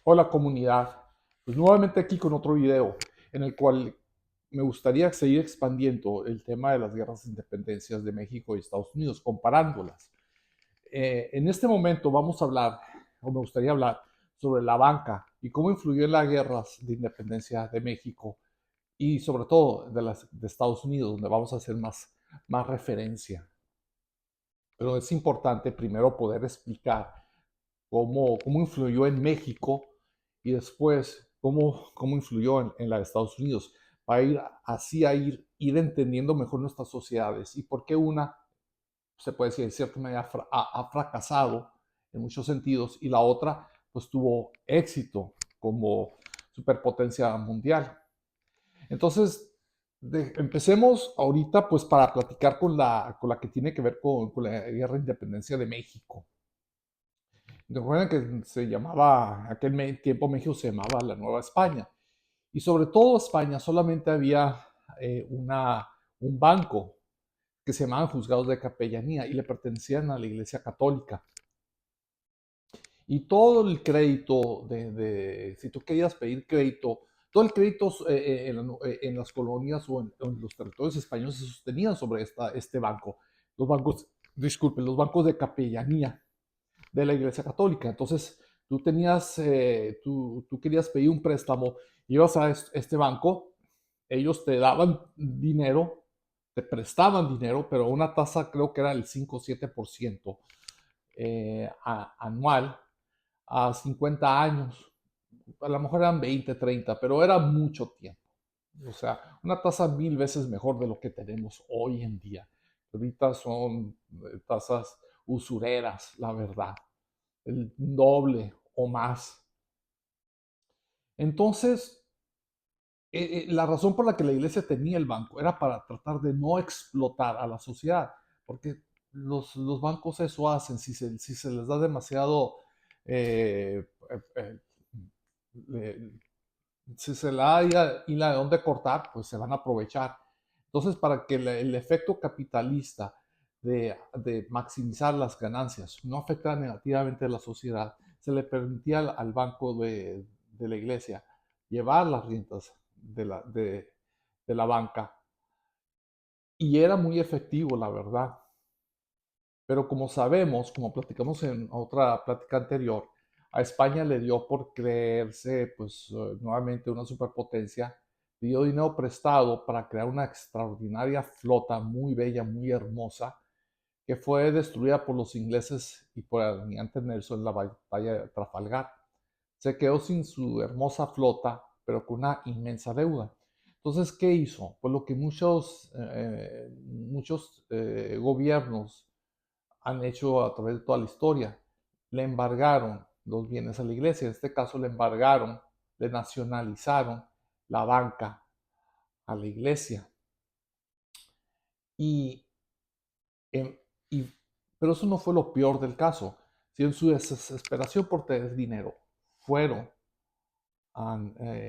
Hola comunidad, pues nuevamente aquí con otro video en el cual me gustaría seguir expandiendo el tema de las guerras de independencias de México y Estados Unidos, comparándolas. En este momento vamos a hablar, o me gustaría hablar, sobre la banca y cómo influyó en las guerras de independencia de México y sobre todo de Estados Unidos, donde vamos a hacer más referencia. Pero es importante primero poder explicar cómo influyó en México y después cómo influyó en la de Estados Unidos, para ir así ir entendiendo mejor nuestras sociedades y por qué una, se puede decir, de cierta manera ha fracasado en muchos sentidos y la otra pues tuvo éxito como superpotencia mundial. Entonces, empecemos ahorita pues para platicar con la que tiene que ver con la guerra de independencia de México. Recuerden que se llamaba, aquel tiempo México se llamaba la Nueva España. Y sobre todo España solamente había un banco que se llamaban juzgados de capellanía y le pertenecían a la Iglesia Católica. Y todo el crédito si tú querías pedir crédito, todo el crédito en las colonias o en los territorios españoles se sostenían sobre este banco. Los bancos, disculpen, los bancos de capellanía de la Iglesia Católica. Entonces, tú querías pedir un préstamo, ibas a este banco, ellos te daban dinero, te prestaban dinero, pero una tasa creo que era el 5 o 7% anual a 50 años. A lo mejor eran 20, 30, pero era mucho tiempo. O sea, una tasa 1000 veces mejor de lo que tenemos hoy en día. Ahorita son tasas usureras, la verdad, el doble o más. Entonces, la razón por la que la iglesia tenía el banco era para tratar de no explotar a la sociedad, porque los bancos eso hacen, si se les da demasiado, eh, eh, eh, si se la da y la de dónde cortar, pues se van a aprovechar. Entonces, para que el efecto capitalista de maximizar las ganancias no afectara negativamente a la sociedad, se le permitía al banco de la iglesia llevar las riendas de la banca. Y era muy efectivo, la verdad. Pero como sabemos, como platicamos en otra plática anterior, a España le dio por creerse, pues, nuevamente una superpotencia, pidió dinero prestado para crear una extraordinaria flota muy bella, muy hermosa, que fue destruida por los ingleses y por el almirante Nelson en la batalla de Trafalgar. Se quedó sin su hermosa flota, pero con una inmensa deuda. Entonces, ¿qué hizo? Pues lo que muchos gobiernos han hecho a través de toda la historia. Le embargaron los bienes a la iglesia. En este caso le embargaron, le nacionalizaron la banca a la iglesia. Y, em, y- pero eso no fue lo peor del caso. Si en su desesperación por tener dinero fueron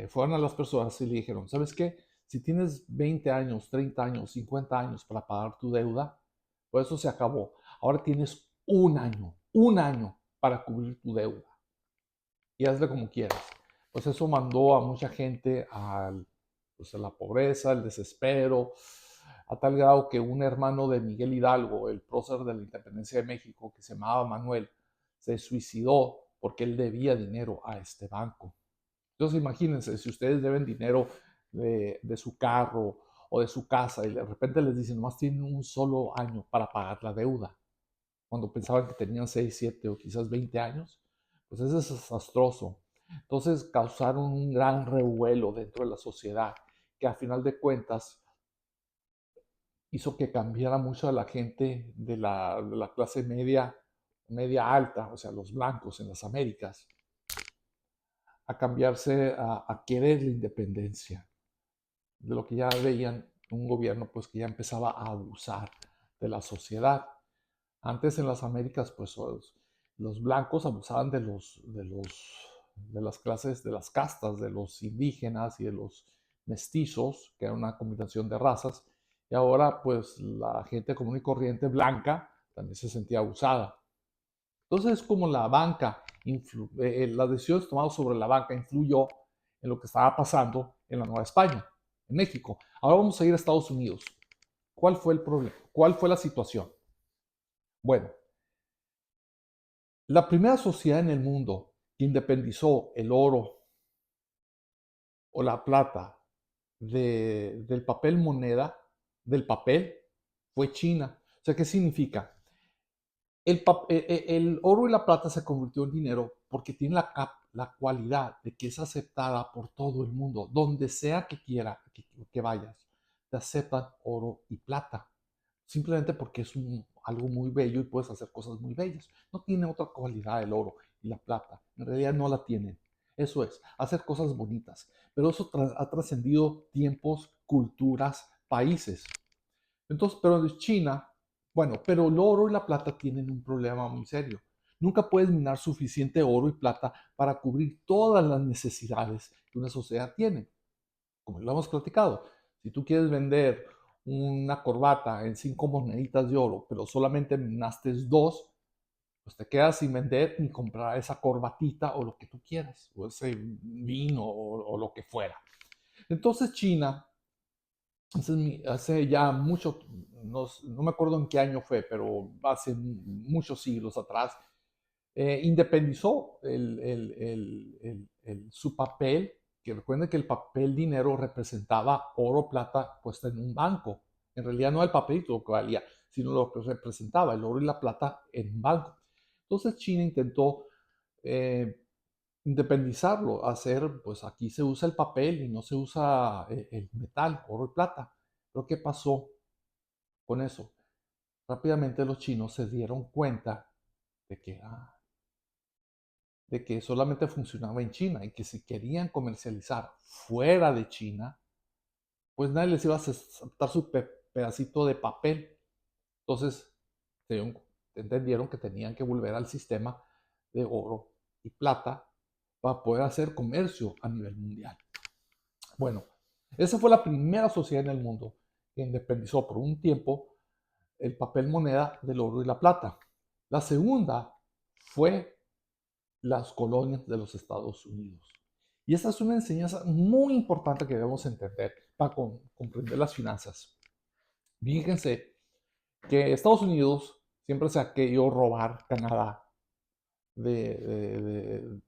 fueron a las personas y le dijeron, ¿sabes qué? Si tienes 20 años, 30 años, 50 años para pagar tu deuda, pues eso se acabó. Ahora tienes un año para cubrir tu deuda y hazle como quieras. Pues eso mandó a mucha gente pues a la pobreza, al desespero, a tal grado que un hermano de Miguel Hidalgo, el prócer de la independencia de México, que se llamaba Manuel, se suicidó porque él debía dinero a este banco. Entonces imagínense, si ustedes deben dinero de su carro o de su casa y de repente les dicen, nomás tienen un solo año para pagar la deuda, cuando pensaban que tenían 6, 7 o quizás 20 años, pues eso es desastroso. Entonces causaron un gran revuelo dentro de la sociedad que a final de cuentas hizo que cambiara mucho a la gente de la clase media alta, o sea, los blancos en las Américas, a cambiarse a querer la independencia, de lo que ya veían un gobierno pues que ya empezaba a abusar de la sociedad. Antes en las Américas pues los blancos abusaban de las clases, de las castas, de los indígenas y de los mestizos, que era una combinación de razas, y ahora pues la gente común y corriente blanca también se sentía abusada. Entonces, como la banca, las decisiones tomadas sobre la banca influyó en lo que estaba pasando en la Nueva España, en México. Ahora vamos a ir a Estados Unidos. ¿Cuál fue el problema? ¿Cuál fue la situación? Bueno, la primera sociedad en el mundo que independizó el oro o la plata del papel moneda, del papel, fue China. O sea, ¿qué significa? El oro y la plata se convirtió en dinero porque tiene la cualidad de que es aceptada por todo el mundo, donde sea que quiera que vayas, te aceptan oro y plata, simplemente porque es algo muy bello y puedes hacer cosas muy bellas. No tiene otra cualidad el oro y la plata, en realidad no la tienen. Eso es, hacer cosas bonitas, pero eso ha trascendido tiempos, culturas, países. Entonces, pero en China, bueno, pero el oro y la plata tienen un problema muy serio. Nunca puedes minar suficiente oro y plata para cubrir todas las necesidades que una sociedad tiene. Como lo hemos platicado, si tú quieres vender una corbata en 5 moneditas de oro, pero solamente minaste dos, pues te quedas sin vender ni comprar esa corbatita o lo que tú quieras, o ese vino o lo que fuera. Entonces China hace ya mucho, no me acuerdo en qué año fue, pero hace muchos siglos atrás, independizó su papel, que recuerden que el papel dinero representaba oro, plata puesta en un banco. En realidad no el papelito lo que valía, sino lo que representaba el oro y la plata en un banco. Entonces China intentó eh, independizarlo, hacer, pues aquí se usa el papel y no se usa el metal, oro y plata. Pero ¿qué pasó con eso? Rápidamente los chinos se dieron cuenta de que solamente funcionaba en China y que si querían comercializar fuera de China, pues nadie les iba a aceptar su pedacito de papel. Entonces entendieron que tenían que volver al sistema de oro y plata para poder hacer comercio a nivel mundial. Bueno, esa fue la primera sociedad en el mundo que independizó por un tiempo el papel moneda del oro y la plata. La segunda fue las colonias de los Estados Unidos. Y esta es una enseñanza muy importante que debemos entender para comprender las finanzas. Fíjense que Estados Unidos siempre se ha querido robar Canadá de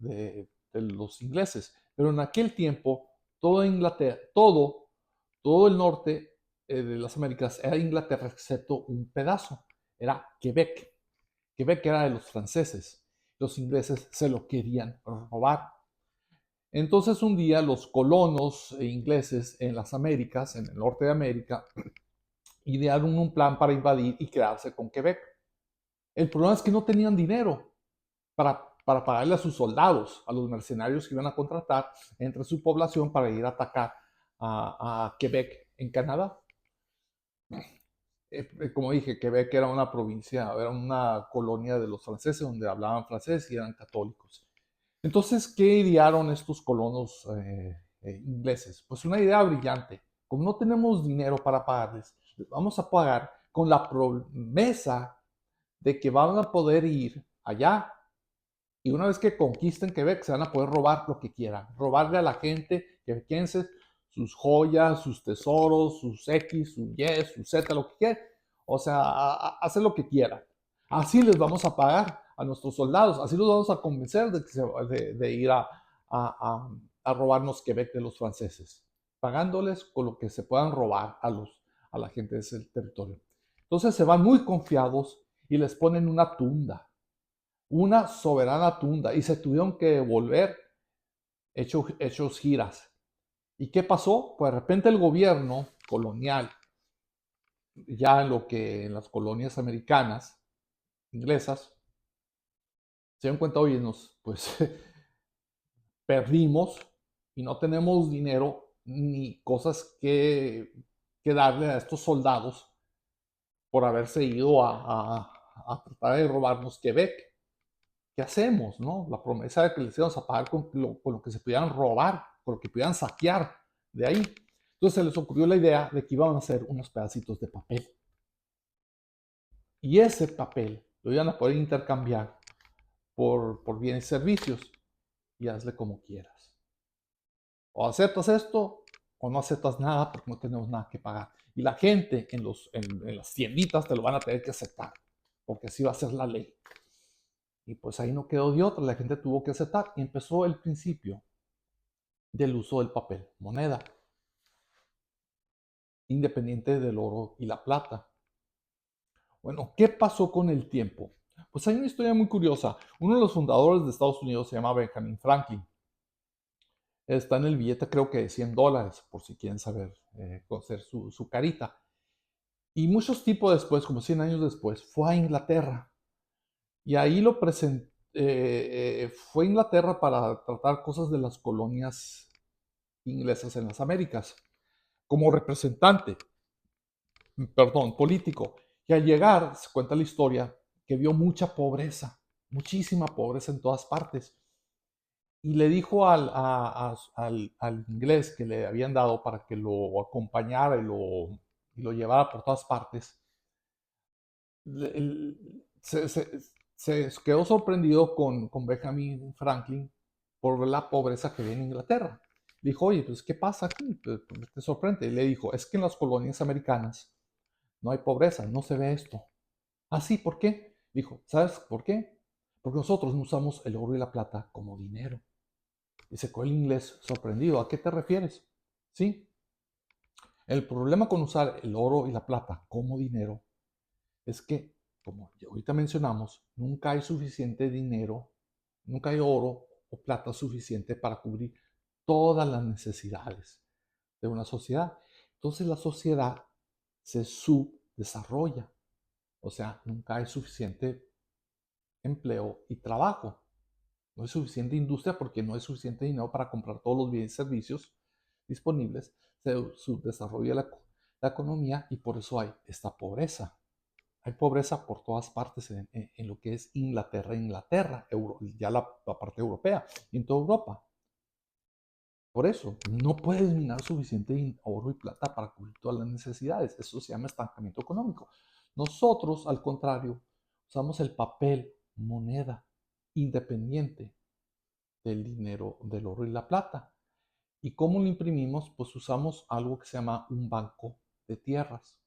los ingleses, pero en aquel tiempo toda Inglaterra, todo el norte de las Américas era Inglaterra excepto un pedazo, era Quebec. Quebec era de los franceses, los ingleses se lo querían robar. Entonces un día los colonos ingleses en las Américas, en el norte de América, idearon un plan para invadir y quedarse con Quebec. El problema es que no tenían dinero para pagarle a sus soldados, a los mercenarios que iban a contratar entre su población para ir a atacar a Quebec en Canadá. Como dije, Quebec era una provincia, era una colonia de los franceses donde hablaban francés y eran católicos. Entonces, ¿qué idearon estos colonos ingleses? Pues una idea brillante. Como no tenemos dinero para pagarles, les vamos a pagar con la promesa de que van a poder ir allá y una vez que conquisten Quebec se van a poder robar lo que quieran. Robarle a la gente quebequense sus joyas, sus tesoros, sus X, sus Y, sus Z, lo que quieran. O sea, hacer lo que quieran. Así les vamos a pagar a nuestros soldados. Así los vamos a convencer de ir a robarnos Quebec de los franceses. Pagándoles con lo que se puedan robar a la gente de ese territorio. Entonces se van muy confiados y les ponen una soberana tunda y se tuvieron que devolver hechos giras. ¿Y qué pasó? Pues de repente el gobierno colonial, ya en las colonias americanas, inglesas, se dieron cuenta, oye, pues perdimos y no tenemos dinero ni cosas que darle a estos soldados por haberse ido a tratar de robarnos Quebec. ¿Qué hacemos? ¿No? La promesa de que les íbamos a pagar con lo que se pudieran robar, con lo que pudieran saquear de ahí. Entonces se les ocurrió la idea de que iban a hacer unos pedacitos de papel. Y ese papel lo iban a poder intercambiar por bienes y servicios y hazle como quieras. O aceptas esto o no aceptas nada porque no tenemos nada que pagar. Y la gente en las tienditas te lo van a tener que aceptar porque así va a ser la ley. Y pues ahí no quedó de otra, la gente tuvo que aceptar y empezó el principio del uso del papel moneda, independiente del oro y la plata. Bueno, ¿qué pasó con el tiempo? Pues hay una historia muy curiosa. Uno de los fundadores de Estados Unidos se llama Benjamin Franklin. Está en el billete creo que de $100, por si quieren saber, conocer su carita. Y muchos tipos después, como 100 años después, fue a Inglaterra. Y ahí lo presentó, fue a Inglaterra para tratar cosas de las colonias inglesas en las Américas, como representante, perdón, político. Y al llegar, se cuenta la historia, que vio mucha pobreza, muchísima pobreza en todas partes. Y le dijo al inglés que le habían dado para que lo acompañara y lo llevara por todas partes, se quedó sorprendido con Benjamin Franklin por la pobreza que había en Inglaterra. Le dijo, oye, pues, ¿qué pasa aquí? ¿Por qué te sorprende? Y le dijo, es que en las colonias americanas no hay pobreza, no se ve esto. Ah, sí, ¿por qué? Dijo, ¿sabes por qué? Porque nosotros no usamos el oro y la plata como dinero. Y se quedó el inglés sorprendido. ¿A qué te refieres? Sí. El problema con usar el oro y la plata como dinero es que, como ya ahorita mencionamos, nunca hay suficiente dinero, nunca hay oro o plata suficiente para cubrir todas las necesidades de una sociedad. Entonces la sociedad se subdesarrolla. O sea, nunca hay suficiente empleo y trabajo. No hay suficiente industria porque no hay suficiente dinero para comprar todos los bienes y servicios disponibles. Se subdesarrolla la economía y por eso hay esta pobreza. Hay pobreza por todas partes en lo que es Inglaterra, ya la parte europea, y en toda Europa. Por eso, no puedes minar suficiente oro y plata para cubrir todas las necesidades. Eso se llama estancamiento económico. Nosotros, al contrario, usamos el papel, moneda, independiente del dinero, del oro y la plata. ¿Y cómo lo imprimimos? Pues usamos algo que se llama un banco de tierras.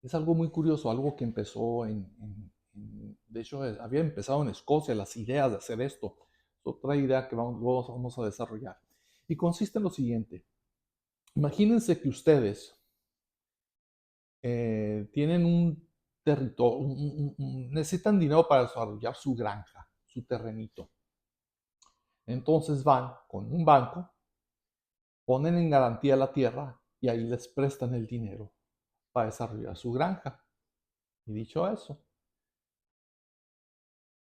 Es algo muy curioso, algo que empezó de hecho, había empezado en Escocia las ideas de hacer esto. Es otra idea que luego vamos a desarrollar. Y consiste en lo siguiente. Imagínense que ustedes tienen un territorio, necesitan dinero para desarrollar su granja, su terrenito. Entonces van con un banco, ponen en garantía la tierra y ahí les prestan el dinero para desarrollar su granja. Y dicho eso,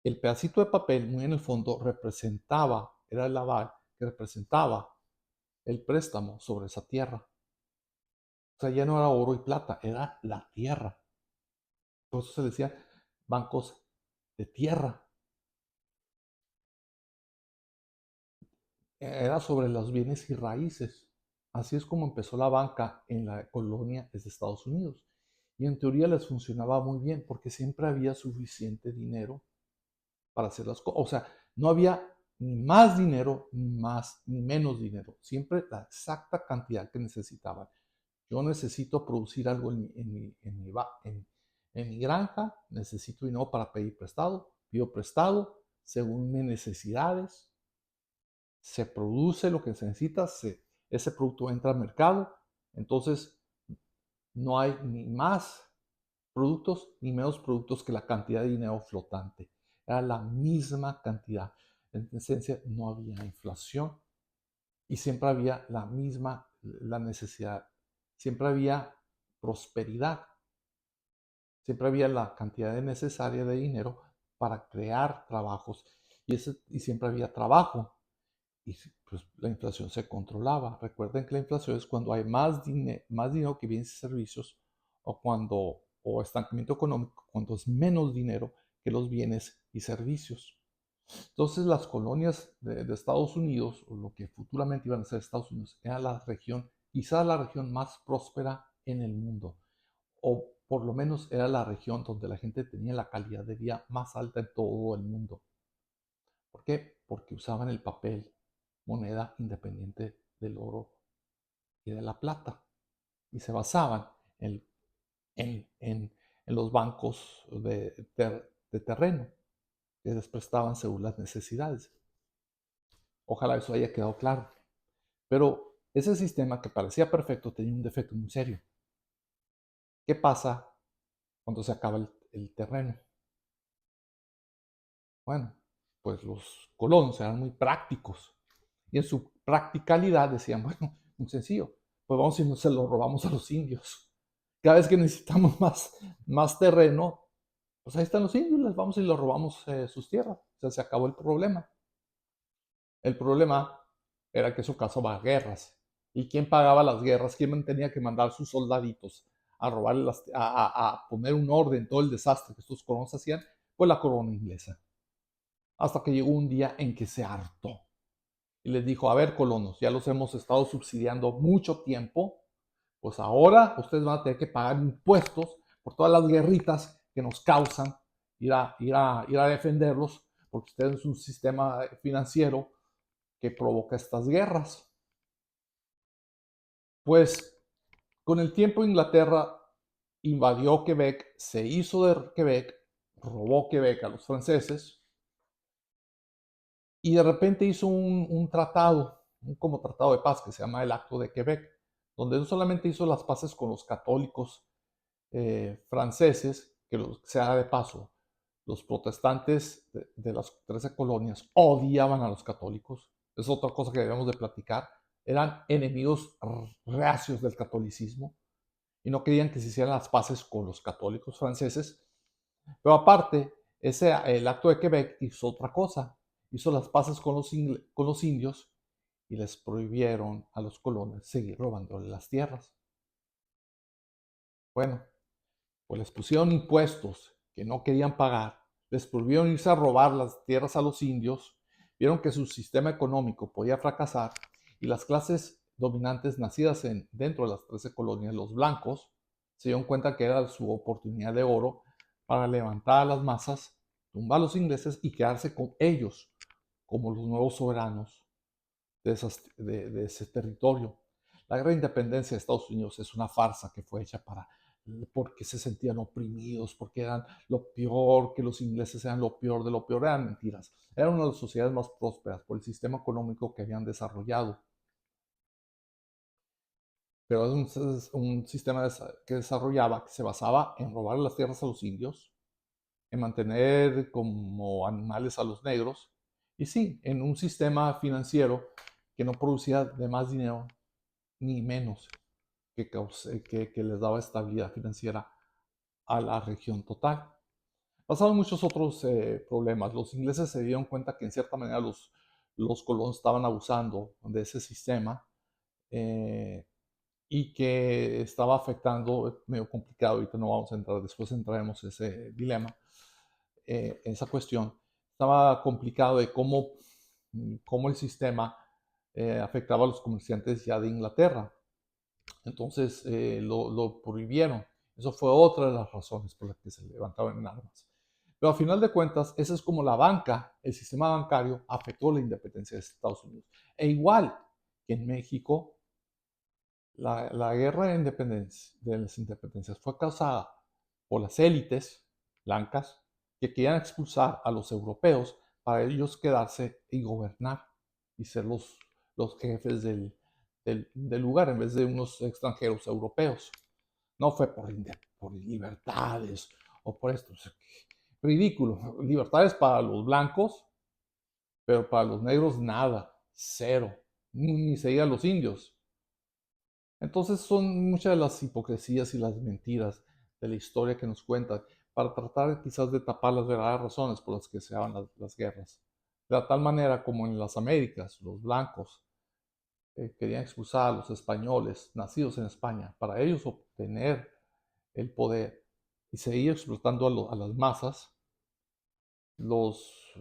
el pedacito de papel muy en el fondo era el aval que representaba el préstamo sobre esa tierra. O sea, ya no era oro y plata, era la tierra. Por eso se decía bancos de tierra. Era sobre los bienes y raíces. Así es como empezó la banca en la colonia de Estados Unidos. Y en teoría les funcionaba muy bien porque siempre había suficiente dinero para hacer las cosas. O sea, no había ni más dinero, ni más, ni menos dinero. Siempre la exacta cantidad que necesitaban. Yo necesito producir algo en mi granja, necesito dinero para pedir prestado, pido prestado según mis necesidades, se produce lo que se necesita, ese producto entra al mercado, entonces no hay ni más productos ni menos productos que la cantidad de dinero flotante. Era la misma cantidad. En esencia, no había inflación y siempre había la necesidad, siempre había prosperidad, siempre había la cantidad necesaria de dinero para crear trabajos y siempre había trabajo y pues, la inflación se controlaba. Recuerden que la inflación es cuando hay más dinero que bienes y servicios o estancamiento económico, cuando es menos dinero que los bienes y servicios. Entonces las colonias de Estados Unidos, o lo que futuramente iban a ser Estados Unidos, era la región, quizás la región más próspera en el mundo, o por lo menos era la región donde la gente tenía la calidad de vida más alta en todo el mundo. ¿Por qué? Porque usaban el papel, moneda independiente del oro y de la plata. Y se basaban en, en los bancos de terreno que les prestaban según las necesidades. Ojalá eso haya quedado claro. Pero ese sistema que parecía perfecto tenía un defecto muy serio. ¿Qué pasa cuando se acaba el terreno? Bueno, pues los colonos eran muy prácticos y en su practicalidad decían, bueno, muy sencillo, pues vamos y no se lo robamos a los indios. Cada vez que necesitamos más terreno, pues ahí están los indios, les vamos y les robamos sus tierras. O sea, se acabó el problema. El problema era que eso causaba guerras. ¿Y quién pagaba las guerras? ¿Quién tenía que mandar sus soldaditos a robar a poner un orden en todo el desastre que estos colonos hacían? Pues la corona inglesa. Hasta que llegó un día en que se hartó y les dijo, a ver, colonos, ya los hemos estado subsidiando mucho tiempo, pues ahora ustedes van a tener que pagar impuestos por todas las guerritas que nos causan ir a defenderlos, porque ustedes es un sistema financiero que provoca estas guerras. Pues con el tiempo Inglaterra invadió Quebec, se hizo de Quebec, robó Quebec a los franceses y de repente hizo un tratado, un como tratado de paz que se llama el Acto de Quebec, donde no solamente hizo las paces con los católicos franceses, que sea de paso, los protestantes de las 13 colonias odiaban a los católicos, es otra cosa que debemos de platicar, eran enemigos reacios del catolicismo y no querían que se hicieran las paces con los católicos franceses, pero aparte, el acto de Quebec hizo otra cosa, hizo las paces con los indios y les prohibieron a los colonos seguir robándole las tierras. Bueno, pues les pusieron impuestos que no querían pagar, les prohibieron irse a robar las tierras a los indios, vieron que su sistema económico podía fracasar y las clases dominantes nacidas dentro de las 13 colonias, los blancos, se dieron cuenta que era su oportunidad de oro para levantar a las masas, tumbar a los ingleses y quedarse con ellos como los nuevos soberanos de ese territorio. La guerra de independencia de Estados Unidos es una farsa que fue hecha porque se sentían oprimidos, porque eran lo peor, que los ingleses eran lo peor de lo peor, eran mentiras. Era una de las sociedades más prósperas por el sistema económico que habían desarrollado. Pero es un sistema que desarrollaba, que se basaba en robar las tierras a los indios, en mantener como animales a los negros, y sí, en un sistema financiero que no producía de más dinero ni menos, que les daba estabilidad financiera a la región total. Pasaron muchos otros problemas. Los ingleses se dieron cuenta que en cierta manera los colonos estaban abusando de ese sistema eh, y que estaba afectando, medio complicado, ahorita no vamos a entrar, después entraremos en ese dilema, esa cuestión. Estaba complicado de cómo el sistema afectaba a los comerciantes ya de Inglaterra. Entonces lo prohibieron. Eso fue otra de las razones por las que se levantaban en armas. Pero a final de cuentas, esa es como la banca, el sistema bancario afectó la independencia de Estados Unidos. E igual que en México, la guerra de las independencias fue causada por las élites blancas que querían expulsar a los europeos para ellos quedarse y gobernar y ser los jefes del lugar en vez de unos extranjeros europeos. No fue por libertades o por esto. O sea, ridículo. Libertades para los blancos, pero para los negros nada, cero. Ni se diga los indios. Entonces son muchas de las hipocresías y las mentiras de la historia que nos cuentan para tratar quizás de tapar las verdaderas razones por las que se daban las guerras. De tal manera como en las Américas, los blancos querían expulsar a los españoles nacidos en España para ellos obtener el poder y seguir explotando a las masas, los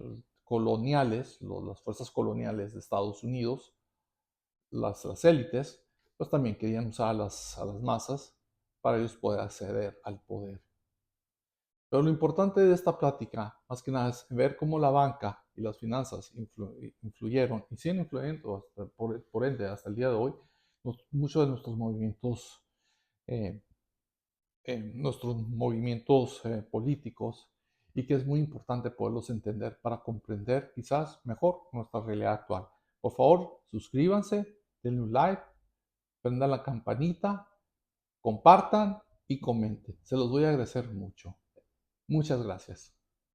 coloniales, las fuerzas coloniales de Estados Unidos, las élites, pues también querían usar a las masas para ellos poder acceder al poder. Pero lo importante de esta plática, más que nada, es ver cómo la banca y las finanzas influyeron y siguen influyendo por ende hasta el día de hoy muchos de eh, nuestros movimientos políticos, y que es muy importante poderlos entender para comprender quizás mejor nuestra realidad actual. Por favor, suscríbanse, denle un like, prendan la campanita, compartan y comenten. Se los voy a agradecer mucho. Muchas gracias.